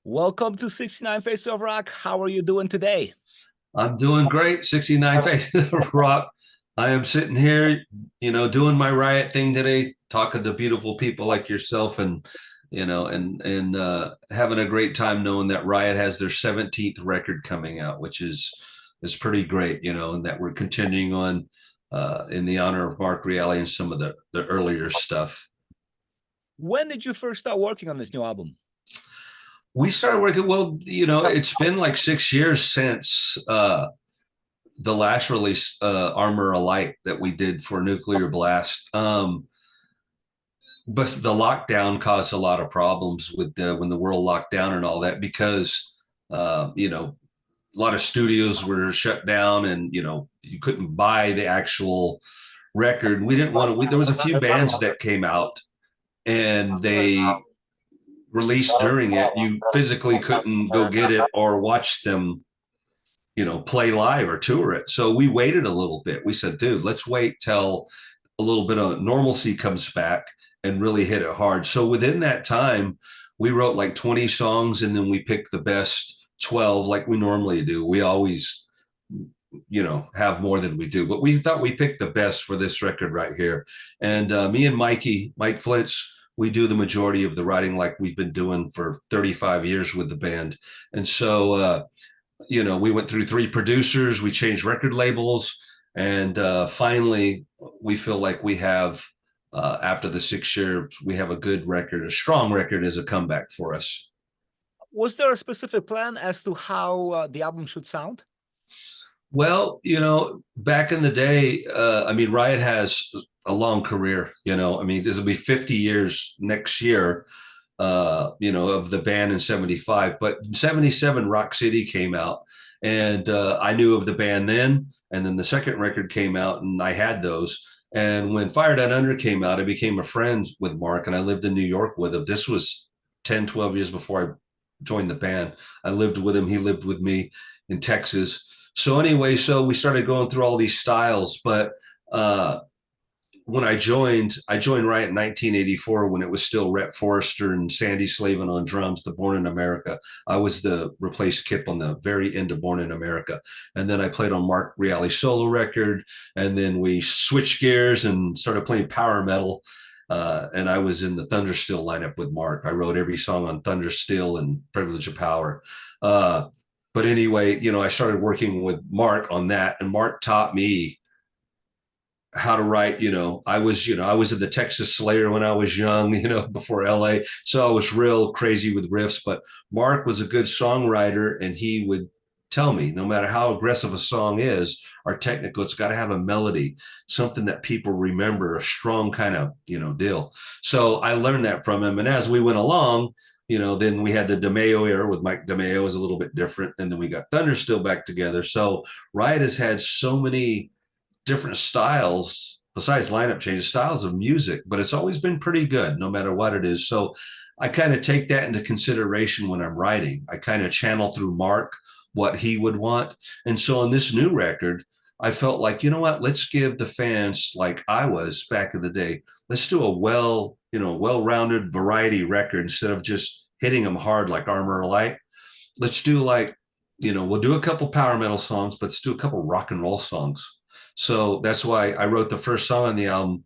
Welcome to 69 Faces of Rock. How are you doing today? I'm doing great. 69 Faces of Rock. I am sitting here, doing my Riot thing today, talking to beautiful people like yourself and having a great time knowing that Riot has their 17th record coming out, which is pretty great, and that we're continuing on in the honor of Mark Reale and some of the earlier stuff. When did you first start working on this new album? We started working, well, it's been like 6 years since the last release, Armor Alight, that we did for Nuclear Blast. But the lockdown caused a lot of problems with when the world locked down and all that because, a lot of studios were shut down and, you couldn't buy the actual record. We didn't want to, there was a few bands that came out and they released during it. You physically couldn't go get it or watch them play live or tour it. So we waited a little bit. We said, dude, let's wait till a little bit of normalcy comes back and really hit it hard. So within that time, we wrote like 20 songs and then we picked the best 12 like we normally do. We always, have more than we do, but we thought we picked the best for this record right here. And me and Mike Flintz, we do the majority of the writing like we've been doing for 35 years with the band. And so, we went through three producers, we changed record labels, and finally, we feel like we have, after the 6 years, we have a good record, a strong record as a comeback for us. Was there a specific plan as to how the album should sound? Well, back in the day, Riot has a long career, this will be 50 years next year, of the band in 75. But in 77, Rock City came out, and I knew of the band then. And then the second record came out, and I had those. And when Fire Down Under came out, I became a friend with Mark, and I lived in New York with him. This was 10, 12 years before I joined the band. I lived with him. He lived with me in Texas. So anyway, so we started going through all these styles, but when I joined Riot in 1984 when it was still Rhett Forrester and Sandy Slavin on drums, the Born in America. I was the replaced Kip on the very end of Born in America. And then I played on Mark Reale's solo record. And then we switched gears and started playing power metal. And I was in the Thunderstill lineup with Mark. I wrote every song on Thunderstill and Privilege of Power. But anyway, I started working with Mark on that. And Mark taught me how to write. I was in the Texas Slayer when I was young, before LA. So I was real crazy with riffs, but Mark was a good songwriter and he would tell me no matter how aggressive a song is or technical, it's got to have a melody, something that people remember, a strong kind of, deal. So I learned that from him. And as we went along, then we had the DeMeo era with Mike DeMeo was a little bit different. And then we got Thunderstill back together. So Riot has had so many different styles besides lineup changes, styles of music, but it's always been pretty good no matter what it is. So I kind of take that into consideration when I'm writing. I kind of channel through Mark what he would want. And so on this new record, I felt like, you know what, let's give the fans, like I was back in the day, let's do a well-rounded variety record instead of just hitting them hard like Armor Light. Let's do like, we'll do a couple power metal songs, but let's do a couple rock and roll songs. So that's why I wrote the first song on the album,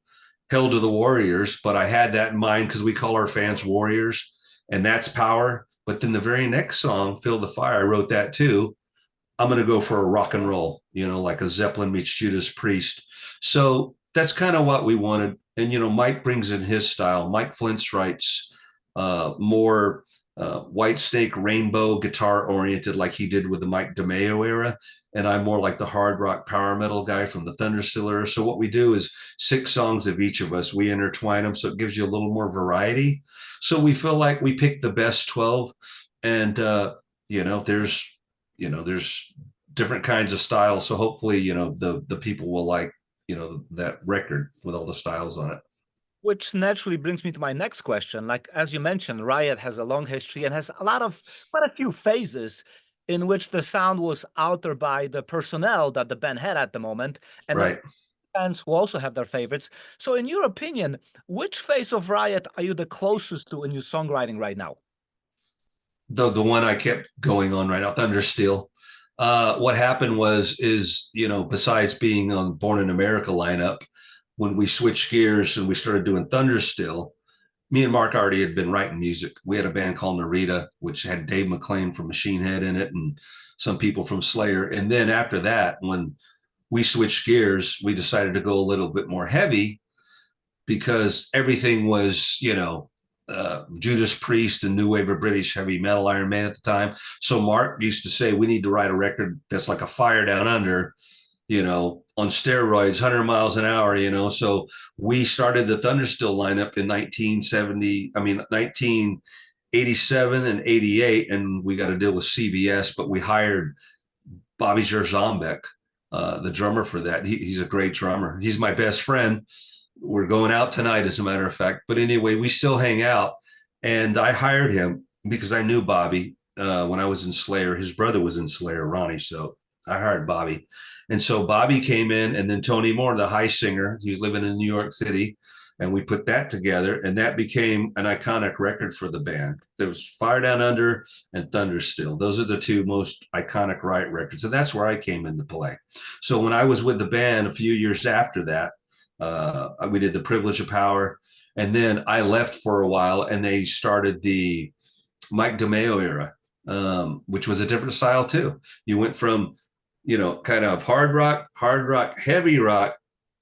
Hail to the Warriors, but I had that in mind because we call our fans warriors, and that's power. But then the very next song, Feel the Fire, I wrote that too. I'm going to go for a rock and roll, like a Zeppelin meets Judas Priest. So that's kind of what we wanted. And, Mike brings in his style. Mike Flintz writes more White Snake rainbow guitar oriented, like he did with the Mike DeMeo era. And I'm more like the hard rock power metal guy from the Thunderstill era. So what we do is 6 songs of each of us. We intertwine them, so it gives you a little more variety. So we feel like we picked the best 12, and there's different kinds of styles. So hopefully, the people will like that record with all the styles on it. Which naturally brings me to my next question. Like, as you mentioned, Riot has a long history and has quite a few phases in which the sound was altered by the personnel that the band had at the moment, and the Right. fans who also have their favorites. So, in your opinion, which phase of Riot are you the closest to in your songwriting right now? the one I kept going on right now, Thundersteel. What happened is besides being on Born in America lineup, when we switched gears and we started doing Thunderstill, me and Mark already had been writing music. We had a band called Narita, which had Dave McClain from Machine Head in it and some people from Slayer. And then after that, when we switched gears, we decided to go a little bit more heavy because everything was, Judas Priest and new wave of British heavy metal, Iron Man at the time. So Mark used to say, we need to write a record that's like a Fire Down Under, on steroids, 100 miles an hour, So we started the Thunderstill lineup in 1987 and 88, and we got to deal with CBS, but we hired Bobby Jerzombeck, the drummer for that. He's a great drummer. He's my best friend. We're going out tonight, as a matter of fact. But anyway, we still hang out. And I hired him because I knew Bobby when I was in Slayer. His brother was in Slayer, Ronnie. So I hired Bobby. And so Bobby came in, and then Tony Moore, the high singer, he was living in New York City. And we put that together, and that became an iconic record for the band. There was Fire Down Under and Thunderstill. Those are the two most iconic Riot records. And that's where I came into play. So when I was with the band a few years after that, we did The Privilege of Power. And then I left for a while, and they started the Mike DeMeo era, which was a different style too. You went from, kind of hard rock, heavy rock,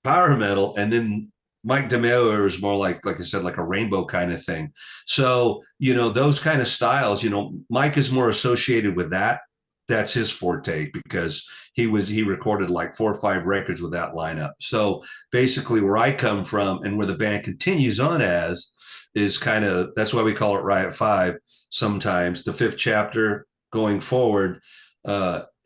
power metal, and then Mike DeMeo is more like I said, like a rainbow kind of thing. So, those kind of styles, Mike is more associated with that. That's his forte because he recorded like 4 or 5 records with that lineup. So basically where I come from and where the band continues on as is kind of, that's why we call it Riot 5 sometimes, the 5th chapter going forward.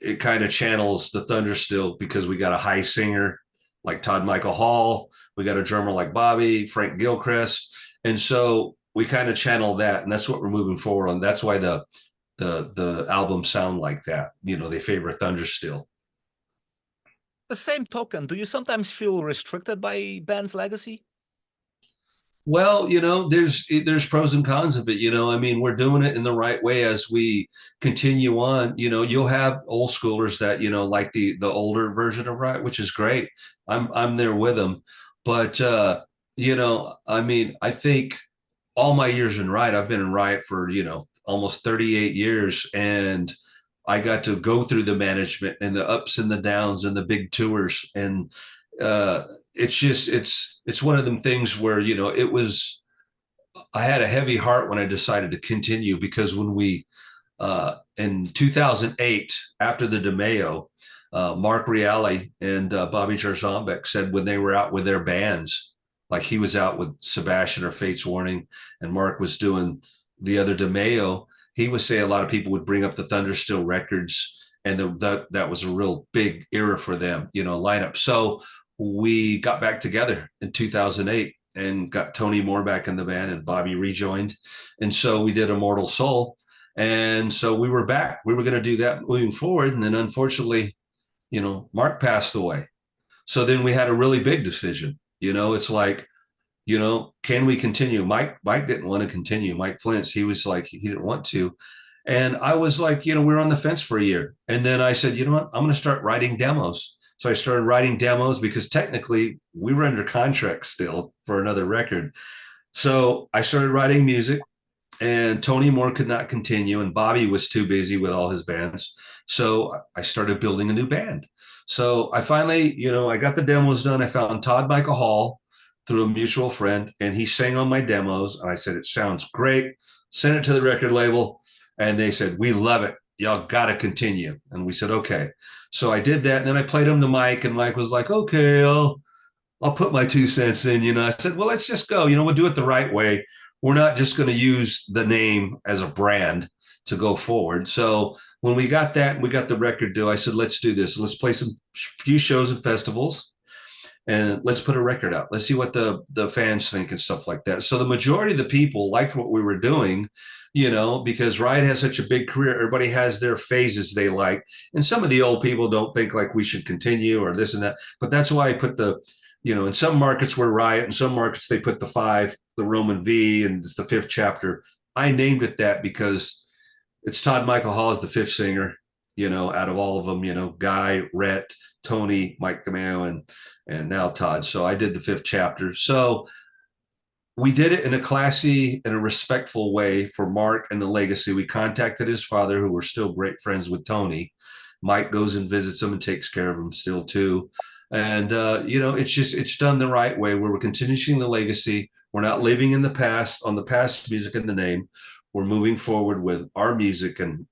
It kind of channels the Thunderstill because we got a high singer like Todd Michael Hall. We got a drummer like Bobby, Frank Gilchrist. And so we kind of channel that, and that's what we're moving forward on. That's why the albums sound like that. They favor Thunderstill. The same token, do you sometimes feel restricted by band's legacy? Well, there's pros and cons of it. We're doing it in the right way as we continue on. You'll have old schoolers that like the older version of Riot, which is great. I'm there with them, but I think all my years in Riot, I've been in Riot for almost 38 years, and I got to go through the management and the ups and the downs and the big tours, and it's one of them things where I had a heavy heart when I decided to continue, because when we in 2008 after the DeMeo, Mark Reale and Bobby Jerzombeck said when they were out with their bands, like he was out with Sebastian or Fate's Warning, and Mark was doing the other DeMeo, he would say a lot of people would bring up the Thunderstill records, and that was a real big era for them, lineup. So we got back together in 2008 and got Tony Moore back in the band, and Bobby rejoined. And so we did Immortal Soul. And so we were back. We were going to do that moving forward. And then unfortunately, Mark passed away. So then we had a really big decision. It's like, can we continue? Mike didn't want to continue. Mike Flintz, he was like, he didn't want to. And I was like, we were on the fence for a year. And then I said, you know what? I'm going to start writing demos. So I started writing demos because technically we were under contract still for another record. So I started writing music, and Tony Moore could not continue, and Bobby was too busy with all his bands. So I started building a new band. So I finally, I got the demos done. I found Todd Michael Hall through a mutual friend, and he sang on my demos. And I said, it sounds great. Send it to the record label. And they said, we love it. Y'all got to continue. And we said, okay. So I did that. And then I played them to Mike, and Mike was like, okay, I'll put my 2 cents in. I said, well, let's just go. We'll do it the right way. We're not just going to use the name as a brand to go forward. So when we got that, we got the record deal, I said, let's do this. Let's play some few shows and festivals, and let's put a record out. Let's see what the fans think and stuff like that. So the majority of the people liked what we were doing, because Riot has such a big career. Everybody has their phases they like. And some of the old people don't think like we should continue or this and that. But that's why I put in some markets where Riot, in some markets they put the 5, the Roman V, and it's the 5th chapter. I named it that because It's Todd Michael Hall is the fifth singer, out of all of them, Guy, Rhett, Tony, Mike DeMeo, and now Todd. So I did the fifth chapter. So we did it in a classy and a respectful way for Mark and the legacy. We contacted his father, who we're still great friends with, Tony. Mike goes and visits him and takes care of him still too. And it's done the right way, where we're continuing the legacy. We're not living in the past on the past music and the name. We're moving forward with our music and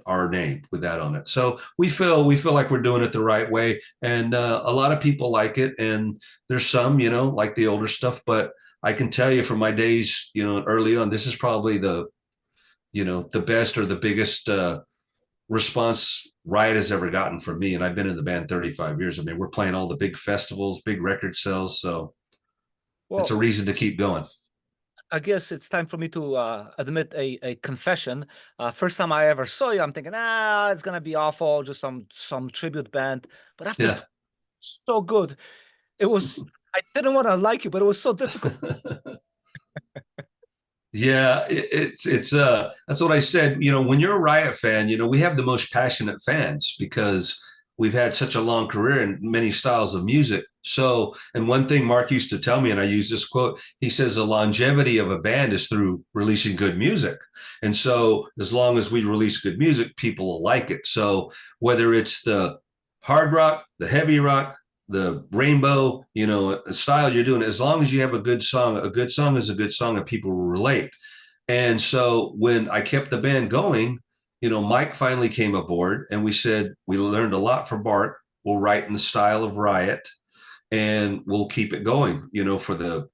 our name with that on it. So we feel like we're doing it the right way, and a lot of people like it. And there's some like the older stuff, but I can tell you from my days, early on, this is probably the best or the biggest response Riot has ever gotten from me. And I've been in the band 35 years. I mean, we're playing all the big festivals, big record sales. So it's a Well, reason to keep going. I guess it's time for me to admit a confession. First time I ever saw you, I'm thinking, it's gonna be awful, just some tribute band. But after Yeah. so good, it was. I didn't want to like you, but it was so difficult. Yeah, it's that's what I said. When you're a Riot fan, we have the most passionate fans because we've had such a long career in many styles of music. So, and one thing Mark used to tell me, and I use this quote, he says the longevity of a band is through releasing good music. And so as long as we release good music, people will like it. So whether it's the hard rock, the heavy rock, the rainbow, style you're doing, as long as you have a good song is a good song and people will relate. And so when I kept the band going, Mike finally came aboard and we said, we learned a lot from Bart. We'll write in the style of Riot and we'll keep it going, for the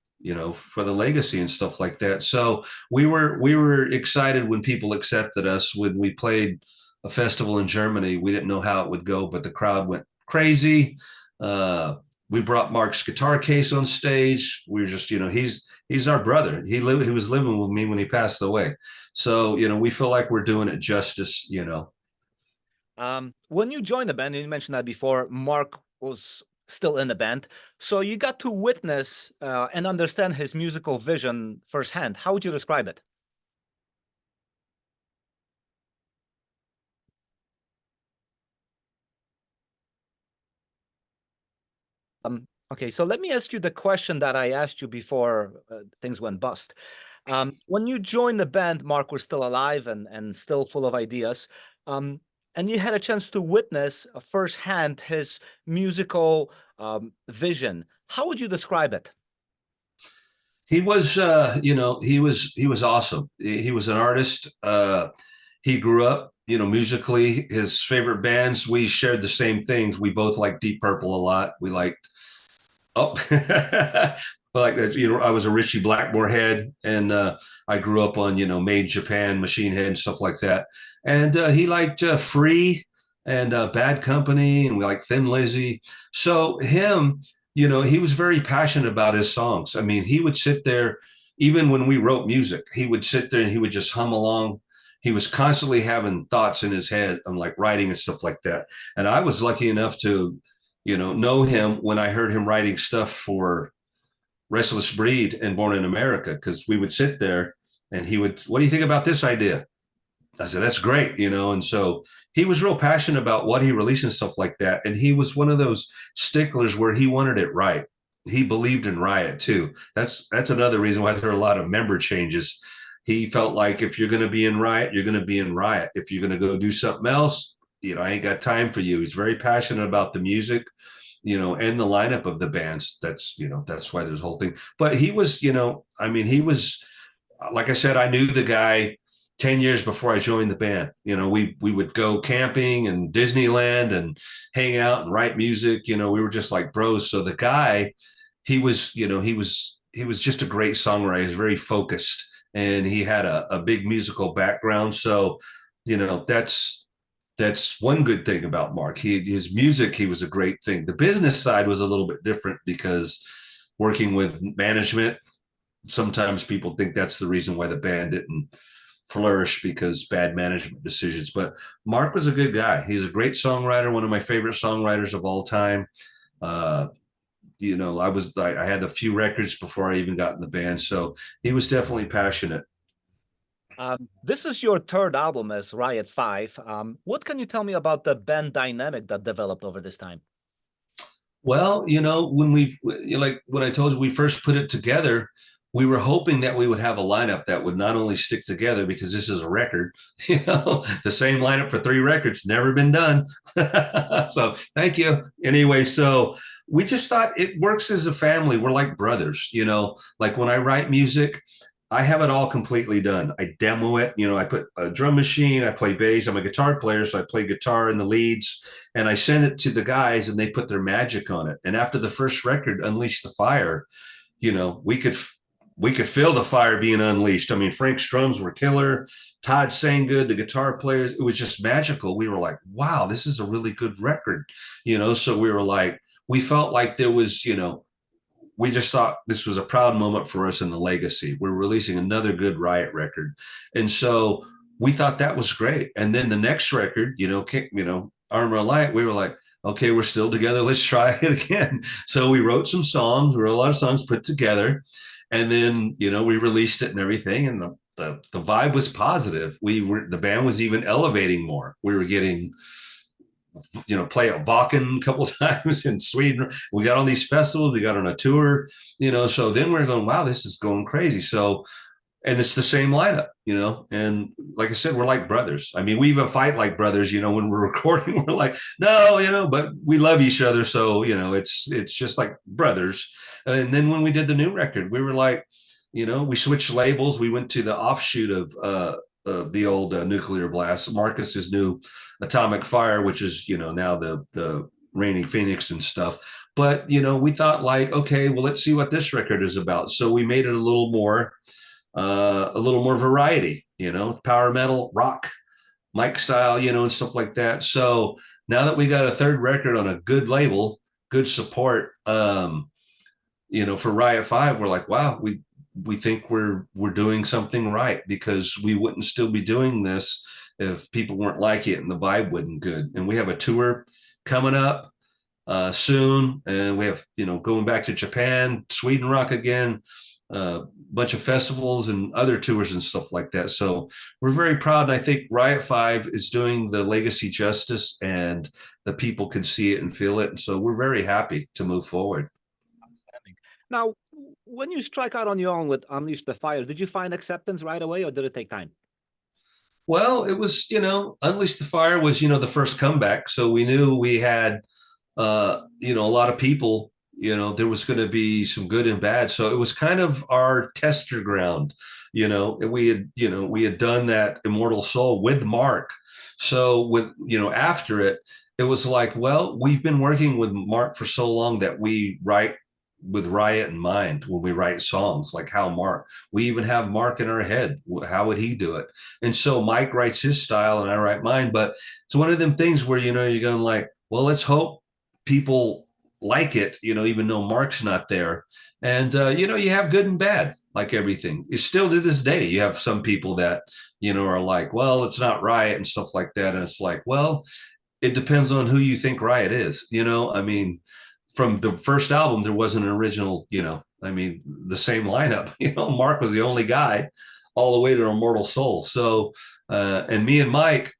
legacy and stuff like that. So we were excited when people accepted us. When we played a festival in Germany, we didn't know how it would go, but the crowd went crazy. Uh, we brought Mark's guitar case on stage. We were just, he's our brother. He was living with me when he passed away. So, we feel like we're doing it justice. When you joined the band, and you mentioned that before, Mark was still in the band, so you got to witness and understand his musical vision firsthand. How would you describe it? Okay, so let me ask you the question that I asked you before things went bust. When you joined the band, Mark was still alive and still full of ideas. Um, and you had a chance to witness firsthand his musical vision. How would you describe it? He was awesome. He was an artist. He grew up, musically. His favorite bands, we shared the same things. We both liked Deep Purple a lot. We liked Oh, like that. I was a Richie Blackmore head, and I grew up on Made Japan, Machine Head, and stuff like that. And he liked Free and Bad Company, and we like Thin Lizzy. So him, he was very passionate about his songs. I mean, he would sit there, even when we wrote music, he would sit there and he would just hum along. He was constantly having thoughts in his head on like writing and stuff like that. And I was lucky enough to know him when I heard him writing stuff for Restless Breed and Born in America, because we would sit there and he would, what do you think about this idea? I said, that's great. And so he was real passionate about what he released and stuff like that. And he was one of those sticklers where he wanted it right. He believed in Riot too. That's another reason why there are a lot of member changes. He felt like if you're going to be in Riot, you're going to be in Riot. If you're going to go do something else, I ain't got time for you. He's very passionate about the music, and the lineup of the bands. That's why there's a whole thing. But he was, I mean, he was, like I said, I knew the guy 10 years before I joined the band. We would go camping and Disneyland and hang out and write music. We were just like bros. So the guy, he was just a great songwriter. He was very focused and he had a big musical background. So, that's one good thing about Mark. His music, he was a great thing. The business side was a little bit different because working with management, sometimes people think that's the reason why the band didn't flourish, because bad management decisions. But Mark was a good guy. He's a great songwriter, one of my favorite songwriters of all time. Uh, I had a few records before I even got in the band, so he was definitely passionate. This is your third album as Riot 5. What can you tell me about the band dynamic that developed over this time? Well, when like when I told you we first put it together, we were hoping that we would have a lineup that would not only stick together because this is a record, the same lineup for three records, never been done. So thank you. Anyway, so we just thought it works as a family. We're like brothers, like when I write music, I have it all completely done. I demo it, I put a drum machine, I play bass. I'm a guitar player, so I play guitar in the leads, and I send it to the guys and they put their magic on it. And after the first record, Unleash the Fire, you know, we could we could feel the fire being unleashed. I mean, Frank's drums were killer. Todd sang good. The guitar players, it was just magical. We were like, wow, this is a really good record, So we were like, we felt like there was, we just thought this was a proud moment for us in the legacy. We're releasing another good Riot record. And so we thought that was great. And then the next record, Armor of Light, we were like, okay, we're still together. Let's try it again. So we wrote some songs. We wrote a lot of songs put together. And then, we released it and everything. And the vibe was positive. The band was even elevating more. We were getting play at Vaken a couple of times in Sweden. We got on these festivals, we got on a tour, so then we're going, wow, this is going crazy. So, and it's the same lineup, and like I said, we're like brothers. I mean, we even fight like brothers, when we're recording, we're like, no, but we love each other. So, it's just like brothers. And then when we did the new record, we were like, we switched labels. We went to the offshoot of the old Nuclear Blast, Marcus's new Atomic Fire, which is now the Reigning Phoenix and stuff. But we thought like, okay, well, let's see what this record is about. So we made it a little more variety, power metal, rock, Mike style, and stuff like that. So now that we got a third record on a good label, good support, for Riot 5, we're like, wow, we think we're doing something right, because we wouldn't still be doing this if people weren't like it and the vibe wasn't good. And we have a tour coming up soon, and we have going back to Japan, Sweden Rock again, a bunch of festivals and other tours and stuff like that. So we're very proud, and I think Riot 5 is doing the legacy justice, and the people can see it and feel it. And so we're very happy to move forward. Outstanding. Now, when you strike out on your own with Unleash the Fire, did you find acceptance right away, or did it take time? Well, it was, Unleash the Fire was, the first comeback. So we knew we had, a lot of people, there was going to be some good and bad. So it was kind of our tester ground, and we had done that Immortal Soul with Mark. So after it, it was like, well, we've been working with Mark for so long that we write with Riot in mind when we write songs, like how Mark, we even have Mark in our head. How would he do it? And so Mike writes his style and I write mine. But it's one of them things where, you're going like, well, let's hope people like it, even though Mark's not there. And, you have good and bad, like everything. It's still to this day, you have some people that, are like, well, it's not Riot and stuff like that. And it's like, well, it depends on who you think Riot is. I mean, from the first album, there wasn't an original, the same lineup. Mark was the only guy all the way to Immortal Soul. So, and me and Mike,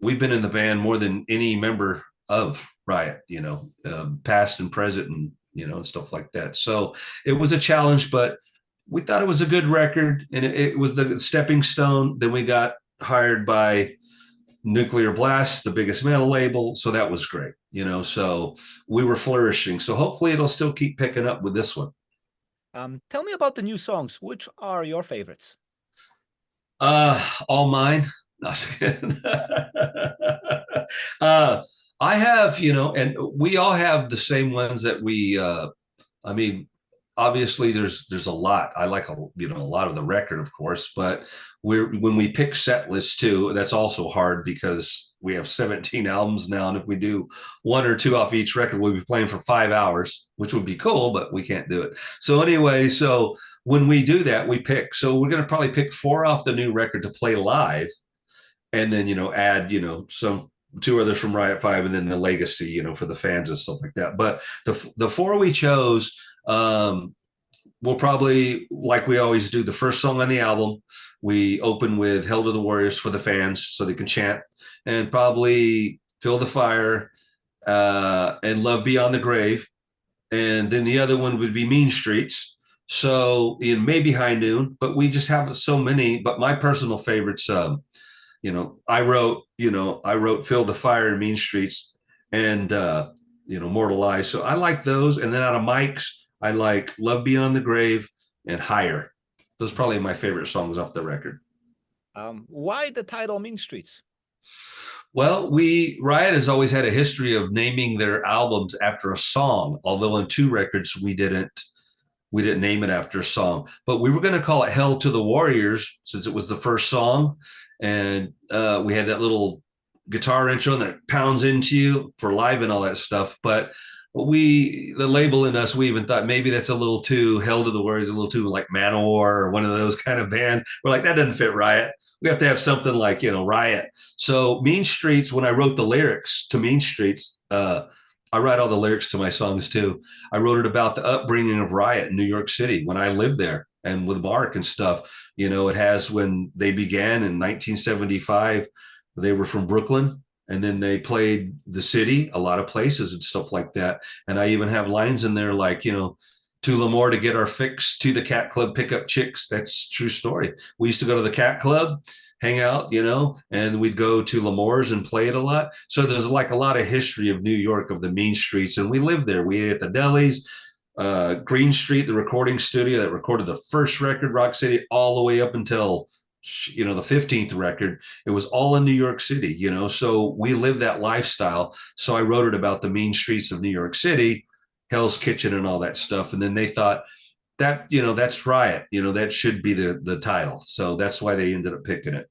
we've been in the band more than any member of Riot, past and present, and, and stuff like that. So it was a challenge, but we thought it was a good record, and it was the stepping stone. Then we got hired by Nuclear Blast, the biggest metal label. So that was great, so we were flourishing. So hopefully it'll still keep picking up with this one. Tell me about the new songs. Which are your favorites? All mine. No, I have, and we all have the same ones that I mean, obviously there's a lot. I like a lot of the record, of course, but when we pick set lists too, that's also hard because we have 17 albums now, and if we do one or two off each record, we'll be playing for 5 hours, which would be cool, but we can't do it. So anyway, so when we do that, we pick. So we're going to probably pick 4 off the new record to play live, and then add some 2 others from Riot 5, and then the legacy for the fans and stuff like that. But the 4 we chose, we'll probably, like we always do, the first song on the album, we open with Hell to the Warriors for the fans so they can chant, and probably Feel the Fire, and Love Beyond the Grave. And then the other one would be Mean Streets. So in maybe High Noon, but we just have so many. But my personal favorites, I wrote Feel the Fire and Mean Streets, and Mortal Lies. So I like those. And then out of Mike's, I like Love Beyond the Grave and Higher. Those are probably my favorite songs off the record. Why the title Mean Streets? Well, Riot has always had a history of naming their albums after a song, although on two records we didn't name it after a song. But we were going to call it Hell to the Warriors since it was the first song, and we had that little guitar intro that pounds into you for live and all that stuff. But the label in us, we even thought maybe that's a little too Hell to the Warriors, a little too like Manowar or one of those kind of bands. We're like, that doesn't fit Riot. We have to have something like, Riot. So Mean Streets, when I wrote the lyrics to Mean Streets, I write all the lyrics to my songs too. I wrote it about the upbringing of Riot in New York City when I lived there and with Mark and stuff. It has when they began in 1975, they were from Brooklyn, and then they played the city, a lot of places and stuff like that. And I even have lines in there like, to Lemoore to get our fix, to the Cat Club, pick up chicks. That's true story. We used to go to the Cat Club, hang out, and we'd go to Lemoore's and play it a lot. So there's like a lot of history of New York, of the mean streets. And we lived there. We ate at the delis, Green Street, the recording studio that recorded the first record, Rock City, all the way up until, the 15th record. It was all in New York City, so we lived that lifestyle. So I wrote it about the mean streets of New York City, Hell's Kitchen and all that stuff. And then they thought that, that's Riot, that should be the title. So that's why they ended up picking it.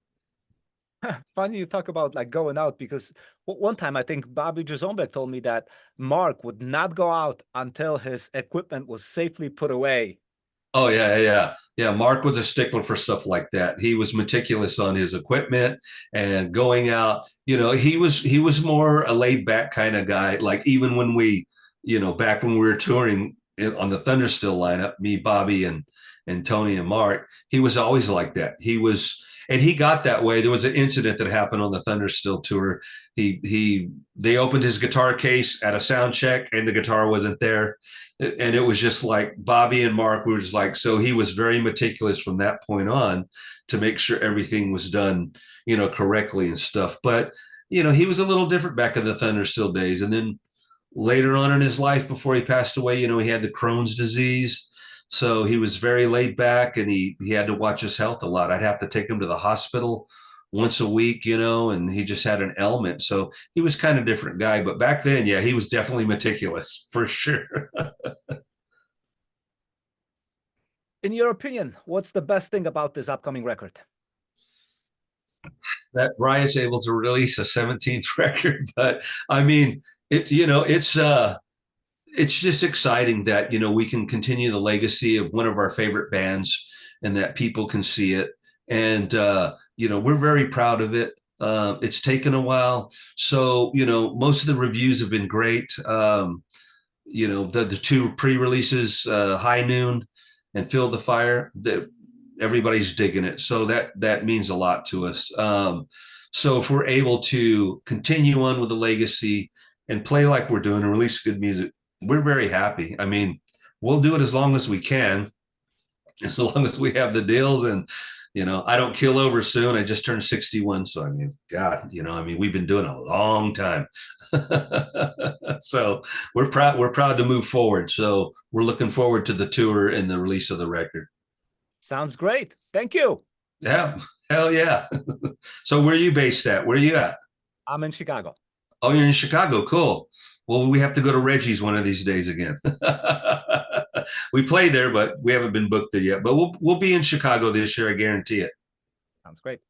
Funny you talk about like going out, because one time I think Bobby Jazombek told me that Mark would not go out until his equipment was safely put away. Oh yeah. Mark was a stickler for stuff like that. He was meticulous on his equipment and going out. He was more a laid back kind of guy. Like even when back when we were touring on the Thunderstill lineup, me, Bobby, and Tony and Mark, he was always like that. And he got that way. There was an incident that happened on the Thunderstill tour. They opened his guitar case at a sound check, and the guitar wasn't there. And it was just like Bobby and Mark were just like, so he was very meticulous from that point on to make sure everything was done, correctly and stuff. But, he was a little different back in the Thunderstill days. And then later on in his life, before he passed away, he had the Crohn's disease. So he was very laid back, and he had to watch his health a lot. I'd have to take him to the hospital once a week, and he just had an ailment. So he was kind of different guy. But back then, yeah, he was definitely meticulous for sure. In your opinion, what's the best thing about this upcoming record? That Riot's able to release a 17th record. But I mean, it's just exciting that, we can continue the legacy of one of our favorite bands and that people can see it. And, we're very proud of it. It's taken a while. So, most of the reviews have been great. The two pre-releases, High Noon and Feel the Fire, that everybody's digging it. So that means a lot to us. So if we're able to continue on with the legacy and play like we're doing and release good music, we're very happy. I mean, we'll do it as long as we can, as long as we have the deals. And, I don't kill over soon. I just turned 61. So, I mean, God, we've been doing a long time. So we're proud to move forward. So we're looking forward to the tour and the release of the record. Sounds great. Thank you. Yeah. Hell yeah. So where are you based at? Where are you at? I'm in Chicago. Oh, you're in Chicago. Cool. Well, we have to go to Reggie's one of these days again. We played there, but we haven't been booked there yet. But we'll be in Chicago this year. I guarantee it. Sounds great.